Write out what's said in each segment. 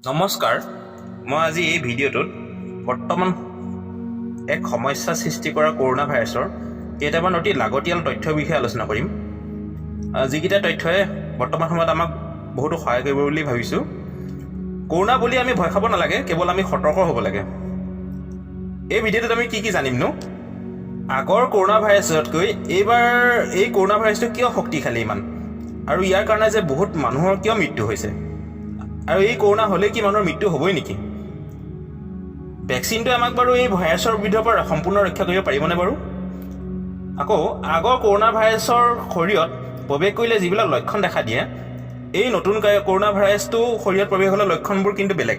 নমস্কাৰ, মই আজি এই ভিডিঅ'টোত বৰ্তমান এক সমস্যা সৃষ্টি কৰা কৰোনা ভাইৰাছৰ কেইটামান অতি লাগতিয়াল তথ্যৰ বিষয়ে আলোচনা কৰিম। যিকেইটা তথ্যই বৰ্তমান সময়ত আমাক বহুতো সহায় কৰিব বুলি ভাবিছোঁ। কৰোনা বুলি আমি ভয় খাব নালাগে, কেৱল আমি সতৰ্ক হ'ব লাগে। এই ভিডিঅ'টোত আমি কি জানিমনো? আগৰ কৰোনা ভাইৰাছতকৈ এইবাৰ এই কৰোনা ভাইৰাছটো কিয় শক্তিশালী ইমান, আৰু ইয়াৰ কাৰণে যে বহুত মানুহৰ কিয় মৃত্যু হৈছে, আৰু এই কৰোনা হ'লে কি মানুহৰ মৃত্যু হ'বই নেকি? ভেকচিনটোৱে আমাক বাৰু এই ভাইৰাছৰ বিৰুদ্ধৰ পৰা সম্পূৰ্ণ ৰক্ষা কৰিব পাৰিবনে বাৰু? আকৌ আগৰ কৰোনা ভাইৰাছৰ শৰীৰত প্ৰৱেশ কৰিলে যিবিলাক লক্ষণ দেখা দিয়ে, এই নতুন কৰোনা ভাইৰাছটো শৰীৰত প্ৰৱেশ হ'লে লক্ষণবোৰ কিন্তু বেলেগ।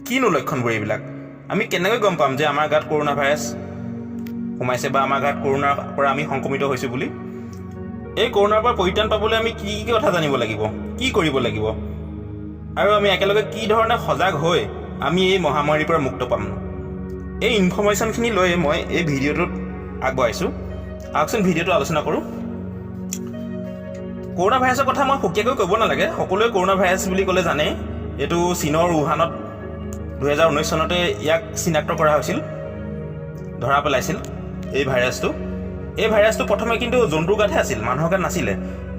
কিনো লক্ষণবোৰ এইবিলাক? আমি কেনেকৈ গম পাম যে আমাৰ গাত কৰোনা ভাইৰাছ সোমাইছে বা আমাৰ গাত কৰোনাৰ পৰা আমি সংক্ৰমিত হৈছোঁ বুলি? এই কৰোনাৰ পৰা পৰিত্ৰাণ পাবলৈ আমি কি কথা জানিব লাগিব, কি কৰিব লাগিব, আৰু আমি একেলগে কি ধৰণে সজাগ হৈ আমি এই মহামাৰীৰ পৰা মুক্ত পাম? এই ইনফৰ্মেশ্যনখিনি লৈ মই এই ভিডিঅ'টোত আগবঢ়াইছোঁ। আহকচোন ভিডিঅ'টো আলোচনা কৰোঁ। কৰোনা ভাইৰাছৰ কথা মই সুকীয়াকৈ ক'ব নালাগে, সকলোৱে কৰোনা ভাইৰাছ বুলি ক'লে জানে। এইটো চীনৰ উহানত 2019 চনতে ইয়াক চিনাক্ত কৰা হৈছিল, ধৰা পেলাইছিল এই ভাইৰাছটো। এই ভাইৰাছটো প্ৰথমে কিন্তু জন্তুৰ গাতহে আছিল, মানুহৰ গাত নাছিলে।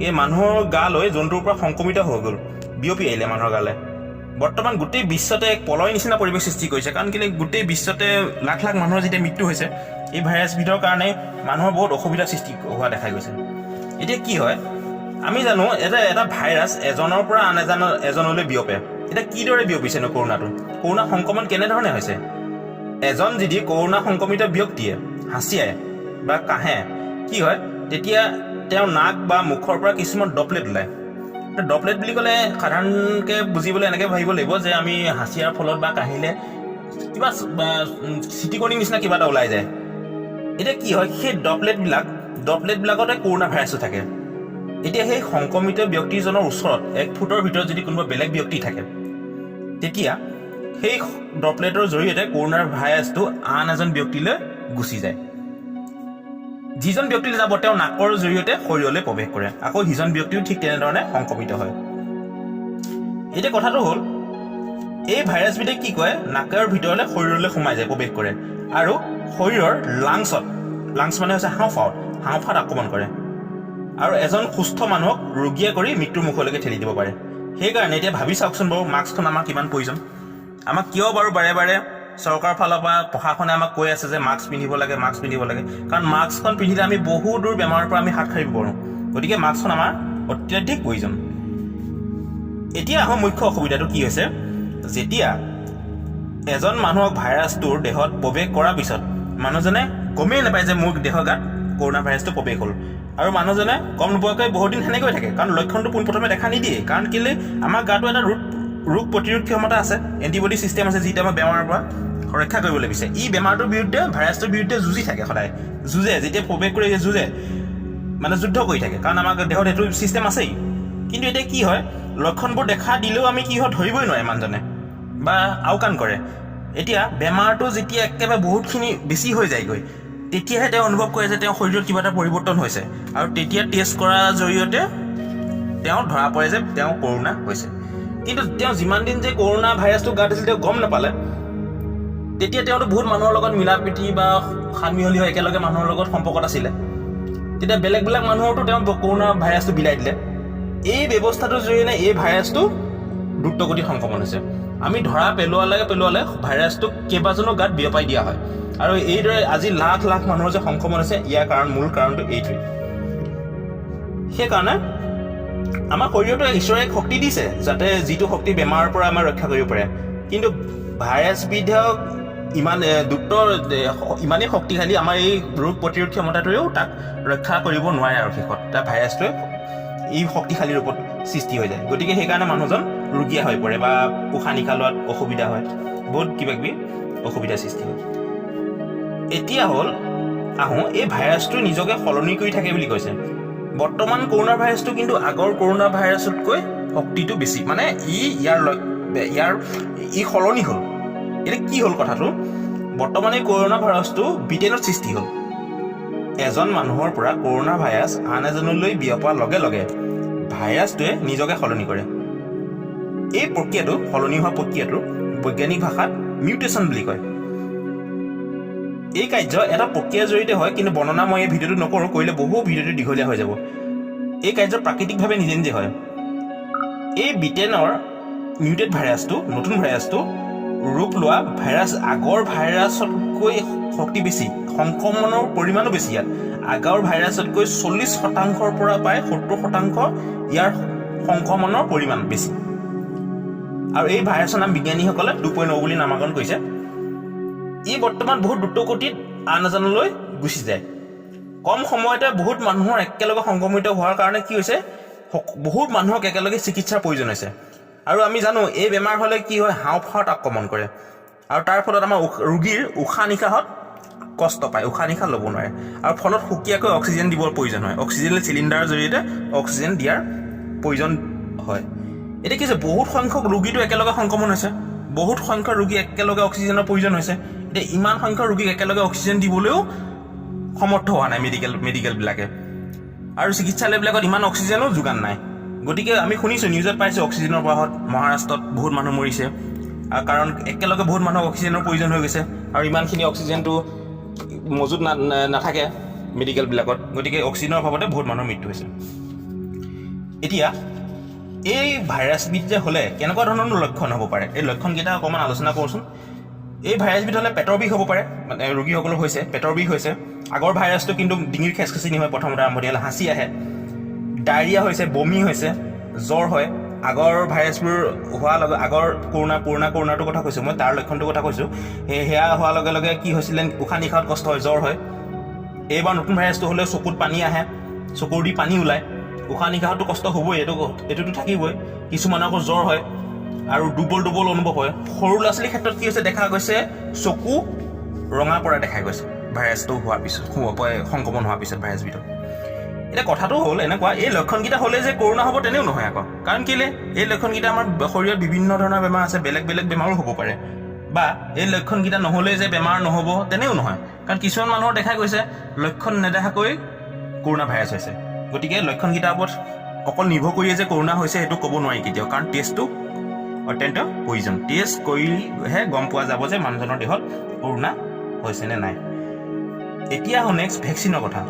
এই মানুহৰ গালৈ জন্তুৰ পৰা সংক্ৰমিত হৈ গ'ল, বিয়পি আহিলে মানুহৰ গালে। বৰ্তমান গোটেই বিশ্বতে এক পলয় নিচিনা পৰিৱেশ সৃষ্টি কৰিছে, কাৰণ কেলৈ গোটেই বিশ্বতে লাখ লাখ মানুহৰ যেতিয়া মৃত্যু হৈছে এই ভাইৰাছবিধৰ কাৰণে মানুহৰ বহুত অসুবিধাৰ সৃষ্টি হোৱা দেখা গৈছে। এতিয়া কি হয়, আমি জানো এটা ভাইৰাছ এজনৰ পৰা আন এজনলৈ বিয়পে। এতিয়া কিদৰে বিয়পিছেনো কৰোনাটো? কৰোনা সংক্ৰমণ কেনেধৰণে হৈছে? এজন যদি কৰোনা সংক্ৰমিত ব্যক্তিয়ে হাঁচিয়ায় বা কাহে, কি হয়, তেতিয়া তেওঁৰ নাক বা মুখৰ পৰা কিছুমান ড্ৰপলেট ওলায়। ড্ৰপলেট বুলি ক'লে সাধাৰণকৈ বুজিবলৈ এনেকৈ ভাবিব লাগিব যে আমি হাঁচিয়াৰ ফলত বা কাহিলে কিবা চিটিকণিৰ নিচিনা কিবা এটা ওলাই যায়। এতিয়া কি হয়, সেই ড্ৰপলেটবিলাকতে কৰোনা ভাইৰাছটো থাকে। এতিয়া সেই সংক্ৰমিত ব্যক্তিজনৰ ওচৰত 1 ফুটৰ ভিতৰত যদি কোনোবা বেলেগ ব্যক্তি থাকে, তেতিয়া সেই ড্ৰপলেটৰ জৰিয়তে কৰোনাৰ ভাইৰাছটো আন এজন ব্যক্তিলৈ গুচি যায়। যিজন ব্যক্তিলৈ যাব তেওঁ নাকৰ জৰিয়তে শৰীৰলৈ প্ৰৱেশ কৰে, আকৌ সিজন ব্যক্তিও ঠিক তেনেধৰণে সংক্ৰমিত হয়। এতিয়া কথাটো হ'ল, এই ভাইৰাছবিধে কি কয়, নাকৰ ভিতৰলৈ শৰীৰলৈ সোমাই যায়, প্ৰৱেশ কৰে, আৰু শৰীৰৰ লাংছ মানে হৈছে হাওঁফাওত আক্ৰমণ কৰে, আৰু এজন সুস্থ মানুহক ৰোগীয়ে কৰি মৃত্যুৰ মুখলৈকে ঠেলি দিব পাৰে। সেইকাৰণে এতিয়া ভাবি চাওকচোন বাৰু, মাস্কখন আমাক কিমান প্ৰয়োজন? আমাক কিয় বাৰু বাৰে বাৰে চৰকাৰৰ ফালৰ পৰা প্ৰশাসনে আমাক কৈ আছে যে মাস্ক পিন্ধিব লাগে? কাৰণ মাস্কখন পিন্ধিলে আমি বহু দূৰ বেমাৰৰ পৰা আমি হাত সাৰিব পাৰোঁ। গতিকে মাস্কখন আমাৰ অত্যাধিক প্ৰয়োজন। এতিয়া আহোঁ মুখ্য অসুবিধাটো কি হৈছে। যেতিয়া এজন মানুহক ভাইৰাছটোৰ দেহত প্ৰৱেশ কৰাৰ পিছত মানুহজনে গমেই নাপায় যে মোৰ দেহৰ গাত কৰোনা ভাইৰাছটো প্ৰৱেশ হ'ল, আৰু মানুহজনে গম নোপোৱাকৈ বহুত দিন সেনেকৈ থাকে, কাৰণ লক্ষণটো পোনপ্ৰথমে দেখা নিদিয়ে। কাৰণ কেলৈ, আমাৰ গাটো এটা ৰোগ প্ৰতিৰোধ ক্ষমতা আছে, এণ্টিবডি ছিষ্টেম আছে, যিটো আমাৰ বেমাৰৰ পৰা ৰক্ষা কৰিবলৈ বিচাৰে। ই বেমাৰটোৰ বিৰুদ্ধে, ভাইৰাছটোৰ বিৰুদ্ধে যুঁজি থাকে, সদায় যুঁজে। যেতিয়া প্ৰৱেশ কৰি যুঁজে, মানে যুদ্ধ কৰি থাকে, কাৰণ আমাৰ দেহত সেইটো ছিষ্টেম আছেই। কিন্তু এতিয়া কি হয়, লক্ষণবোৰ দেখা দিলেও আমি কি হয়, ধৰিবই নোৱাৰে মানুহজনে, বা আওকাণ কৰে। এতিয়া বেমাৰটো যেতিয়া একেবাৰে বহুতখিনি বেছি হৈ যায়গৈ, তেতিয়াহে তেওঁ অনুভৱ কৰে যে তেওঁৰ শৰীৰত কিবা এটা পৰিৱৰ্তন হৈছে, আৰু তেতিয়া টেষ্ট কৰাৰ জৰিয়তে তেওঁ ধৰা পৰে যে তেওঁ কৰোনা হৈছে। কিন্তু তেওঁ যিমান দিন যে কৰোনা ভাইৰাছটো গাত আছিল তেওঁ গম নাপালে। তেতিয়া তেওঁতো বহুত মানুহৰ লগত মিলা প্ৰীতি বা সানমিহলি হৈ একেলগে মানুহৰ লগত সম্পৰ্কত আছিলে। তেতিয়া বেলেগ মানুহৰতো তেওঁ কৰোনা ভাইৰাছটো বিলাই দিলে। এই ব্যৱস্থাটোৰ জৰিয়তে এই ভাইৰাছটো দ্ৰুতগতিত সংক্ৰমণ হৈছে। আমি ধৰা পেলোৱালে ভাইৰাছটোক কেইবাজনো গাত বিয়পাই দিয়া হয়, আৰু এইদৰে আজি লাখ লাখ মানুহৰ যে সংক্ৰমণ হৈছে, ইয়াৰ মূল কাৰণটো এইটোৱেই। সেইকাৰণে আমাৰ শৰীৰটো ঈশ্বৰে এক শক্তি দিছে, যাতে যিটো শক্তি বেমাৰৰ পৰা আমাৰ ৰক্ষা কৰিব পাৰে। কিন্তু ভাইৰাছবিধক ইমানেই শক্তিশালী, আমাৰ এই ৰোগ প্ৰতিৰোধ ক্ষমতাটোৱেও তাক ৰক্ষা কৰিব নোৱাৰে, আৰু শেষত তাৰ ভাইৰাছটোৱে এই শক্তিশালী ৰূপত সৃষ্টি হৈ যায়। গতিকে সেইকাৰণে মানুহজন ৰোগীয়া হৈ পৰে, বা উশাহ নিশাহ লোৱাত অসুবিধা হয়, বহুত কিবাকিবি অসুবিধাৰ সৃষ্টি হয়। এতিয়া হ'ল আহোঁ, এই ভাইৰাছটো নিজকে সলনি কৰি থাকে বুলি কৈছে। বৰ্তমান কৰোনা ভাইৰাছটো কিন্তু আগৰ কৰোনা ভাইৰাছতকৈ শক্তিটো বেছি, মানে ই সলনি হ'ল। এতিয়া কি হ'ল কথাটো, বৰ্তমান এই কৰোনা ভাইৰাছটো ব্ৰিটেইনত সৃষ্টি হ'ল। এজন মানুহৰ পৰা কৰোনা ভাইৰাছ আন এজনলৈ বিয়পাৰ লগে লগে ভাইৰাছটোৱে নিজকে সলনি কৰে। এই প্ৰক্ৰিয়াটো সলনি হোৱা প্ৰক্ৰিয়াটো বৈজ্ঞানিক ভাষাত মিউটেশ্যন বুলি কয়। এই কাৰ্য এটা প্ৰক্ৰিয়াৰ জৰিয়তে হয়, কিন্তু বৰ্ণনা মই এই ভিডিঅ'টো নকৰোঁ, কৰিলে বহু ভিডিঅ'টো দীঘলীয়া হৈ যাব। এই কাৰ্য প্ৰাকৃতিকভাৱে নিজে নিজে হয়। এই ব্ৰিটেইনৰ মিউটেড ভাইৰাছটো, নতুন ভাইৰাছটো ৰূপ লোৱা ভাইৰাছ আগৰ ভাইৰাছতকৈ শক্তি বেছি, সংক্ৰমণৰ পৰিমাণো বেছি। ইয়াত আগৰ ভাইৰাছতকৈ 40% পৰা প্ৰায় 70% ইয়াৰ সংক্ৰমণৰ পৰিমাণ বেছি। আৰু এই ভাইৰাছৰ নাম বিজ্ঞানীসকলে 2.0 বুলি নামাকৰণ কৰিছে। ই বৰ্তমান বহুত দ্ৰুতগতিত আন এজনলৈ গুচি যায়। কম সময়তে বহুত মানুহৰ একেলগে সংক্ৰমিত হোৱাৰ কাৰণে কি হৈছে, বহুত মানুহক একেলগে চিকিৎসাৰ প্ৰয়োজন হৈছে। আৰু আমি জানো এই বেমাৰ হ'লে কি হয়, হাওঁফাওঁত আক্ৰমণ কৰে আৰু তাৰ ফলত আমাৰ ৰোগীৰ উশাহ নিশাহত কষ্ট পায়, উশাহ নিশাহ ল'ব নোৱাৰে আৰু ফলত সুকীয়াকৈ অক্সিজেন দিবৰ প্ৰয়োজন হয়। অক্সিজেন চিলিণ্ডাৰৰ জৰিয়তে অক্সিজেন দিয়াৰ প্ৰয়োজন হয়। এতিয়া কি হৈছে, বহুত সংখ্যক ৰোগীটো একেলগে সংক্ৰমণ হৈছে, বহুত সংখ্যক ৰোগী একেলগে অক্সিজেনৰ প্ৰয়োজন হৈছে। এতিয়া ইমান সংখ্যক ৰোগীক একেলগে অক্সিজেন দিবলৈও সমৰ্থ হোৱা নাই মেডিকেলবিলাকে, আৰু চিকিৎসালয়বিলাকত ইমান অক্সিজেনো যোগান নাই। গতিকে আমি শুনিছোঁ, নিউজত পাইছোঁ অক্সিজেনৰ অভাৱত মহাৰাষ্ট্ৰত বহুত মানুহ মৰিছে, কাৰণ একেলগে বহুত মানুহক অক্সিজেনৰ প্ৰয়োজন হৈ গৈছে আৰু ইমানখিনি অক্সিজেনটো মজুত নাথাকে মেডিকেলবিলাকত। গতিকে অক্সিজেনৰ অভাৱতে বহুত মানুহৰ মৃত্যু হৈছে। এতিয়া এই ভাইৰাছবিধ যে হ'লে কেনেকুৱা ধৰণৰ লক্ষণ হ'ব পাৰে, এই লক্ষণকেইটা অকণমান আলোচনা কৰোঁচোন। এই ভাইৰাছবিধ হ'লে পেটৰ বিষ হ'ব পাৰে, মানে ৰোগীসকলৰ হৈছে পেটৰ বিষ হৈছে। আগৰ ভাইৰাছটো কিন্তু ডিঙিৰ খেচখেচনি হয়, প্ৰথমতে আৰম্ভণি হ'লে হাঁচি আহে, ডায়েৰিয়া হৈছে, বমি হৈছে, জ্বৰ হয়। আগৰ ভাইৰাছবোৰ হোৱাৰ লগে আগৰ পুৰণা কৰোণাটোৰ কথা কৈছোঁ মই, তাৰ লক্ষণটোৰ কথা কৈছোঁ। সেয়া হোৱাৰ লগে লগে কি হৈছিলে, উশাহ নিশাহত কষ্ট হয়, জ্বৰ হয়। এইবাৰ নতুন ভাইৰাছটো হ'লে চকুত পানী আহে, চকুৰ দি পানী ওলায়, উশাহ নিশাহতো কষ্ট হ'বই, এইটোতো থাকিবই। কিছুমানৰ আকৌ জ্বৰ হয় আৰু দুৰ্বল অনুভৱ হয়। সৰু ল'ৰা ছোৱালীৰ ক্ষেত্ৰত কি হৈছে দেখা গৈছে, চকু ৰঙা পৰা দেখা গৈছে ভাইৰাছটো হোৱাৰ পিছত, সংক্ৰমণ হোৱাৰ পিছত ভাইৰাছবিধৰ। এতিয়া কথাটো হ'ল এনেকুৱা, এই লক্ষণকেইটা হ'লে যে কৰোণা হ'ব তেনেও নহয় আকৌ। কাৰণ কেলৈ, এই লক্ষণকেইটা আমাৰ শৰীৰত বিভিন্ন ধৰণৰ বেমাৰ আছে, বেলেগ বেলেগ বেমাৰো হ'ব পাৰে। বা এই লক্ষণকেইটা নহ'লে যে বেমাৰ নহ'ব তেনেও নহয়, কাৰণ কিছুমান মানুহৰ দেখা গৈছে লক্ষণ নেদেখাকৈ কৰোণা ভাইৰাছ হৈছে। গতিকে লক্ষণকেইটাৰ ওপৰত অকল নিৰ্ভৰ কৰিয়ে যে কৰোণা হৈছে সেইটো ক'ব নোৱাৰি কেতিয়াও, কাৰণ টেষ্টটো অত্যন্ত প্ৰয়োজন। টেষ্ট কৰিলেহে গম পোৱা যাব যে মানুহজনৰ দেহত কৰোণা হৈছে নে নাই। এতিয়া নেক্সট ভেকচিনৰ কথা।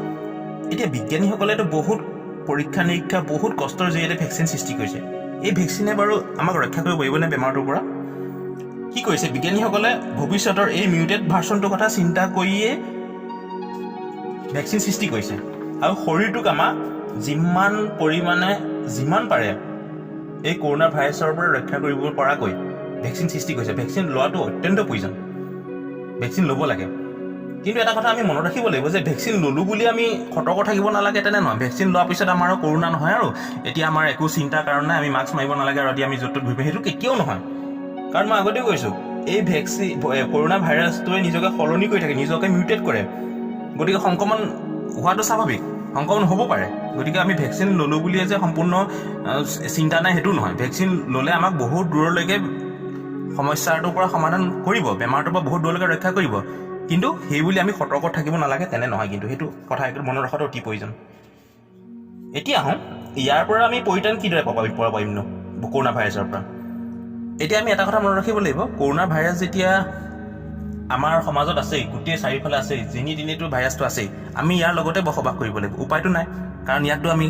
এতিয়া বিজ্ঞানীসকলেতো বহুত পৰীক্ষা নিৰীক্ষা, বহুত কষ্টৰ জৰিয়তে ভেকচিন সৃষ্টি কৰিছে। এই ভেকচিনে বাৰু আমাক ৰক্ষা কৰিব পাৰিবনে বেমাৰটোৰ পৰা? কি কৰিছে বিজ্ঞানীসকলে, ভৱিষ্যতৰ এই মিউটেড ভাৰ্চনটোৰ কথা চিন্তা কৰিয়ে ভেকচিন সৃষ্টি কৰিছে। আৰু শৰীৰটোক আমাক যিমান পাৰে এই কৰোণা ভাইৰাছৰ পৰা ৰক্ষা কৰিব পৰাকৈ ভেকচিন সৃষ্টি কৰিছে। ভেকচিন লোৱাটো অত্যন্ত প্ৰয়োজন, ভেকচিন ল'ব লাগে। কিন্তু এটা কথা আমি মনত ৰাখিব লাগিব যে ভেকচিন ল'লোঁ বুলি আমি সতৰ্ক থাকিব নালাগে তেনে নহয়। ভেকচিন লোৱাৰ পিছত আমাৰ কৰোণা নহয় আৰু এতিয়া আমাৰ একো চিন্তাৰ কাৰণ নাই, আমি মাস্ক মাৰিব নালাগে আৰু এতিয়া আমি য'ত ত'ত ঘূৰি ফুৰিম, সেইটো কেতিয়াও নহয়। কাৰণ মই আগতেও কৈছোঁ, এই কৰোণা ভাইৰাছটোৱে নিজকে সলনি কৰি থাকে, নিজকে মিউটেট কৰে। গতিকে সংক্ৰমণ হোৱাটো স্বাভাৱিক, সংক্ৰমণ হ'ব পাৰে। গতিকে আমি ভেকচিন ল'লোঁ বুলিয়ে যে সম্পূৰ্ণ চিন্তা নাই সেইটো নহয়। ভেকচিন ল'লে আমাক বহুত দূৰলৈকে সমস্যাটোৰ পৰা সমাধান কৰিব, বেমাৰটোৰ পৰা বহুত দূৰলৈকে ৰক্ষা কৰিব। কিন্তু সেইবুলি আমি সতৰ্ক থাকিব নালাগে তেনে নহয়, কিন্তু সেইটো কথা মনত ৰখাটো অতি প্ৰয়োজন। এতিয়া আহোঁ, ইয়াৰ পৰা আমি পৰিত্ৰাণ কিদৰে পাব পাৰিম ন কৰোণা ভাইৰাছৰ পৰা? এতিয়া আমি এটা কথা মনত ৰাখিব লাগিব, কৰোণা ভাইৰাছ যেতিয়া আমাৰ সমাজত আছেই, গোটেই চাৰিওফালে আছেই, যেনি তেনিতো ভাইৰাছটো আছেই, আমি ইয়াৰ লগতে বসবাস কৰিব লাগিব। উপায়টো নাই, কাৰণ ইয়াকতো আমি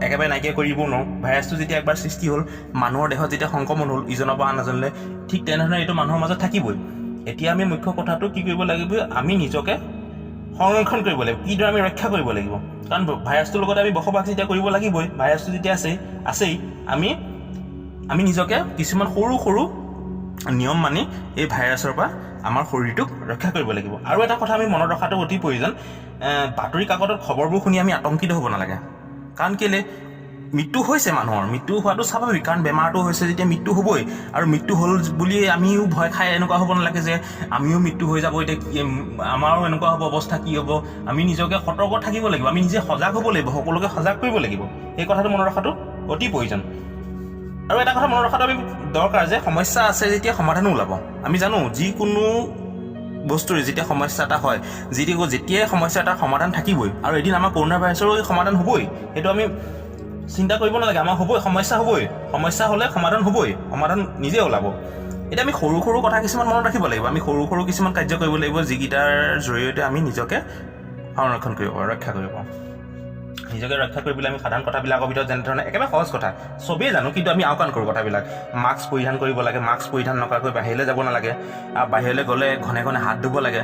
একেবাৰে নাইকিয়া কৰিব নোৱাৰোঁ। ভাইৰাছটো যেতিয়া একবাৰ সৃষ্টি হ'ল, মানুহৰ দেহত যেতিয়া সংক্ৰমণ হ'ল ইজনৰ পৰা আন এজনলৈ, ঠিক তেনেধৰণে এইটো মানুহৰ মাজত থাকিবই। এতিয়া আমি মুখ্য কথাটো কি কৰিব লাগিব, আমি নিজকে সংৰক্ষণ কৰিব লাগিব, কিদৰে আমি ৰক্ষা কৰিব লাগিব। কাৰণ ভাইৰাছটোৰ লগতে আমি বসবাস যেতিয়া কৰিব লাগিবই, ভাইৰাছটো যেতিয়া আছেই, আমি নিজকে কিছুমান সৰু সৰু নিয়ম মানি এই ভাইৰাছৰ পৰা আমাৰ শৰীৰটোক ৰক্ষা কৰিব লাগিব। আৰু এটা কথা আমি মনত ৰখাটো অতি প্ৰয়োজন, বাতৰি কাকতত খবৰবোৰ শুনি আমি আতংকিত হ'ব নালাগে। কাৰণ কেলৈ, মৃত্যু হৈছে মানুহৰ, মৃত্যু হোৱাটো স্বাভাৱিক, কাৰণ বেমাৰটো হৈছে যেতিয়া মৃত্যু হ'বই। আৰু মৃত্যু হ'ল বুলি আমিও ভয় খাই এনেকুৱা হ'ব নালাগে যে আমিও মৃত্যু হৈ যাব, এতিয়া আমাৰো এনেকুৱা হ'ব, অৱস্থা কি হ'ব। আমি নিজকে সতৰ্ক থাকিব লাগিব, আমি নিজে সজাগ হ'ব লাগিব, সকলোকে সজাগ কৰিব লাগিব। এই কথাটো মনত ৰখাটো অতি প্ৰয়োজন। আৰু এটা কথা মনত ৰখাটো আমি দৰকাৰ যে সমস্যা আছে যেতিয়া সমাধানো ওলাব। আমি জানো যিকোনো বস্তুৰে যেতিয়া সমস্যা এটা হয়, যেতিয়াই সমস্যা এটাৰ সমাধান থাকিবই, আৰু এদিন আমাৰ কৰোণা ভাইৰাছৰো সমাধান হ'বই। সেইটো আমি চিন্তা কৰিব নালাগে, আমাৰ হ'বই, সমস্যা হ'বই, সমস্যা হ'লে সমাধান হ'বই, সমাধান নিজে ওলাব। এতিয়া আমি সৰু সৰু কথা কিছুমান মনত ৰাখিব লাগিব, আমি সৰু সৰু কিছুমান কাৰ্য কৰিব লাগিব যিকেইটাৰ জৰিয়তে আমি নিজকে সংৰক্ষণ কৰিব পাৰোঁ, ৰক্ষা কৰিব পাৰোঁ। নিজকে ৰক্ষা কৰিবলৈ আমি সাধাৰণ কথাবিলাকৰ ভিতৰত যেনেধৰণে একেবাৰে সহজ কথা চবেই জানো, কিন্তু আমি আওকাণ কৰোঁ কথাবিলাক। মাস্ক পৰিধান কৰিব লাগে, মাস্ক পৰিধান নকৰাকৈ বাহিৰলৈ যাব নালাগে, আৰু বাহিৰলৈ গ'লে ঘনে ঘনে হাত ধুব লাগে,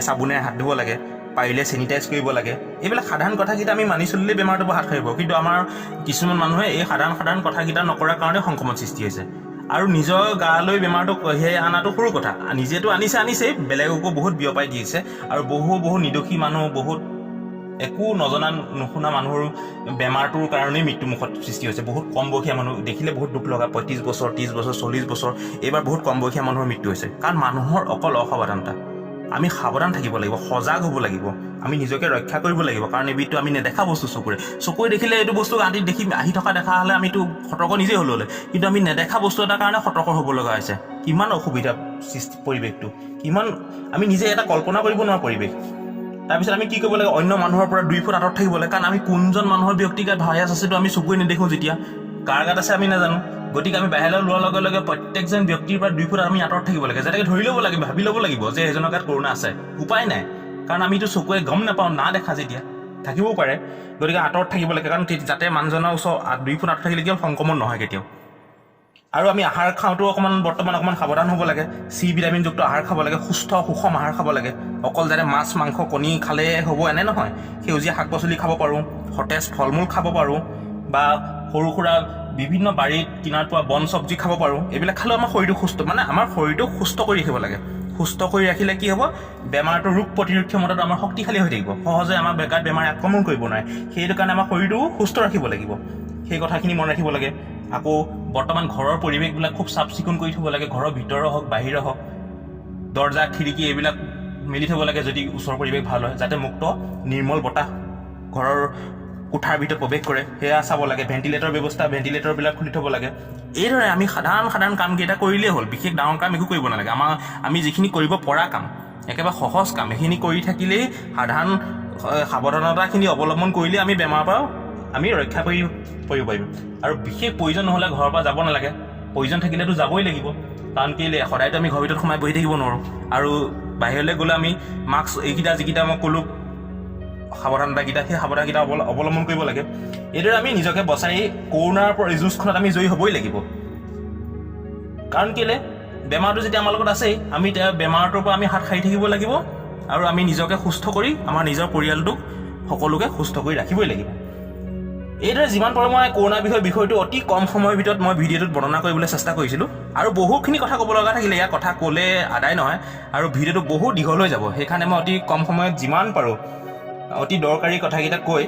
চাবোনেৰে হাত ধুব লাগে, পাৰিলে চেনিটাইজ কৰিব লাগে। এইবিলাক সাধাৰণ কথাকেইটা আমি মানি চলিলে বেমাৰটোৰ পৰা হাত সাৰিব। কিন্তু আমাৰ কিছুমান মানুহে এই সাধাৰণ কথাকেইটা নকৰাৰ কাৰণে সংক্ৰমণ সৃষ্টি হৈছে। আৰু নিজৰ গালৈ বেমাৰটো সেই অনাটো সৰু কথা, নিজেতো আনিছেই, বেলেগকো বহুত বিয়পাই দিছে। আৰু বহু নিৰ্দোষী মানুহ, বহুত একো নজনা নুশুনা মানুহৰ বেমাৰটোৰ কাৰণেই মৃত্যুমুখত সৃষ্টি হৈছে। বহুত কম বয়সীয়া মানুহ দেখিলে বহুত দুখ লগা, 35 বছৰ, 30 বছৰ, 40 বছৰ, এইবাৰ বহুত কম বয়সীয়া মানুহৰ মৃত্যু হৈছে। কাৰণ মানুহৰ অকল অসাৱধানতা। আমি সাৱধান থাকিব লাগিব, সজাগ হ'ব লাগিব, আমি নিজকে ৰক্ষা কৰিব লাগিব। কাৰণ এইবিধটো আমি নেদেখা বস্তু, চকুৰে দেখিলে এইটো বস্তু আদিত দেখি আহি থকা দেখা হ'লে আমিতো সতৰ্ক নিজেই হ'লে, কিন্তু আমি নেদেখা বস্তু এটাৰ কাৰণে সতৰ্ক হ'ব লগা হৈছে। কিমান অসুবিধা সৃষ্টি পৰিৱেশটো, কিমান আমি নিজে এটা কল্পনা কৰিব নোৱাৰা পৰিৱেশ। তাৰপিছত আমি কি কৰিব লাগে, অন্য মানুহৰ পৰা 2 ফুট আঁতৰত থাকিব লাগে। কাৰণ আমি কোনজন মানুহৰ ব্যক্তিগত ভাইৰাছ আছেতো আমি চকুৰে নেদেখোঁ, যেতিয়া কাৰ গাত আছে আমি নাজানো। গতিকে আমি বাহিৰলৈ লোৱাৰ লগে লগে প্ৰত্যেকজন ব্যক্তিৰ পৰা 2 ফুট আমি আঁতৰত থাকিব লাগে, যাতে ধৰি ল'ব লাগে, ভাবি ল'ব লাগিব যে এজনৰ গাত কৰোণা আছে। উপায় নাই, কাৰণ আমিতো চকুৰে গম নাপাওঁ, না দেখা যেতিয়া, থাকিবও পাৰে। গতিকে আঁতৰত থাকিব লাগে, কাৰণ যাতে মানুহজনৰ ওচৰত 2 ফুট আঁতৰত থাকিলে কেতিয়াও সংক্ৰমণ নহয় কেতিয়াও। আৰু আমি আহাৰ খাওঁতেও বৰ্তমান অকণমান সাৱধান হ'ব লাগে, চি ভিটামিনযুক্ত আহাৰ খাব লাগে, সুষম আহাৰ খাব লাগে। অকল যাতে মাছ মাংস কণী খালে হ'ব এনে নহয়, সেউজীয়া শাক পাচলি খাব পাৰোঁ, সতেজ ফল মূল খাব পাৰোঁ, বা সৰু সুৰা বিভিন্ন বাৰীত কিনাৰত পোৱা বন চব্জি খাব পাৰোঁ। এইবিলাক খালেও আমাৰ শৰীৰটো আমাৰ শৰীৰটো সুস্থ কৰি ৰাখিব লাগে। সুস্থ কৰি ৰাখিলে কি হ'ব, বেমাৰটো ৰোগ প্ৰতিৰোধ ক্ষমতাটো আমাৰ শক্তিশালী হৈ থাকিব, সহজে আমাৰ গাত বেমাৰে আক্ৰমণ কৰিব নোৱাৰে। সেইটো কাৰণে আমাৰ শৰীৰটো সুস্থ ৰাখিব লাগিব, সেই কথাখিনি মনত ৰাখিব লাগে। আকৌ বৰ্তমান ঘৰৰ পৰিৱেশবিলাক খুব চাফ চিকুণ কৰি থ'ব লাগে, ঘৰৰ ভিতৰৰ হওক বাহিৰৰ হওক, দৰ্জা খিৰিকী এইবিলাক মেলি থ'ব লাগে যদি ওচৰৰ পৰিৱেশ ভাল হয়, যাতে মুক্ত নিৰ্মল বতাহ ঘৰৰ কোঠাৰ ভিতৰত প্ৰৱেশ কৰে, সেয়া চাব লাগে। ভেণ্টিলেটৰবিলাক খুলি থ'ব লাগে। এইদৰে আমি সাধাৰণ কামকেইটা কৰিলেই হ'ল, বিশেষ ডাঙৰ কাম একো কৰিব নালাগে। আমি যিখিনি কৰিব পৰা কাম, একেবাৰে সহজ কাম, সেইখিনি কৰি থাকিলেই সাধাৰণ সাৱধানতাখিনি অৱলম্বন কৰিলেই আমি বেমাৰৰ পৰা আমি ৰক্ষা কৰিব পাৰিম। আৰু বিশেষ প্ৰয়োজন নহ'লে ঘৰৰ পৰা যাব নালাগে, প্ৰয়োজন থাকিলেতো যাবই লাগিব। কাৰণ কেলৈ, সদায়তো আমি ঘৰৰ ভিতৰত সোমাই বহি থাকিব নোৱাৰোঁ। আৰু বাহিৰলৈ গ'লে আমি মাস্ক যিকেইটা মই ক'লোঁ সাৱধানতাকেইটা, সেই সাৱধানকেইটা অৱলম্বন কৰিব লাগে। এইদৰে আমি নিজকে বচাই কৰোণাৰ পৰা যুঁজখনত আমি জয়ী হ'বই লাগিব। কাৰণ কেলৈ, বেমাৰটো যেতিয়া আমাৰ লগত আছেই, আমি বেমাৰটোৰ পৰা আমি হাত সাৰি থাকিব লাগিব। আৰু আমি নিজকে সুস্থ কৰি আমাৰ নিজৰ পৰিয়ালটোক সকলোকে সুস্থ কৰি ৰাখিবই লাগিব। এইদৰে যিমান পাৰোঁ মই কৰোণা বিষয়টো অতি কম সময়ৰ ভিতৰত মই ভিডিঅ'টোত বৰ্ণনা কৰিবলৈ চেষ্টা কৰিছিলোঁ। আৰু বহুখিনি কথা ক'ব লগা থাকিলে, ইয়াৰ কথা ক'লে আদায় নহয়, আৰু ভিডিঅ'টো বহুত দীঘল হৈ যাব। সেইকাৰণে মই অতি কম সময়ত যিমান পাৰোঁ অতি দৰকাৰী কথাকেইটা কৈ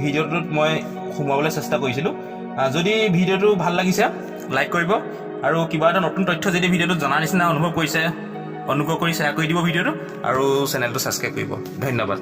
ভিডিঅ'টোত মই সোমোৱাবলৈ চেষ্টা কৰিছিলোঁ। যদি ভিডিঅ'টো ভাল লাগিছে লাইক কৰিব, আৰু কিবা এটা নতুন তথ্য যদি ভিডিঅ'টোত জনাৰ নিচিনা অনুভৱ কৰিছে, অনুগ্ৰহ কৰি শ্বেয়াৰ কৰি দিব ভিডিঅ'টো, আৰু চেনেলটো ছাবস্ক্ৰাইব কৰিব। ধন্যবাদ।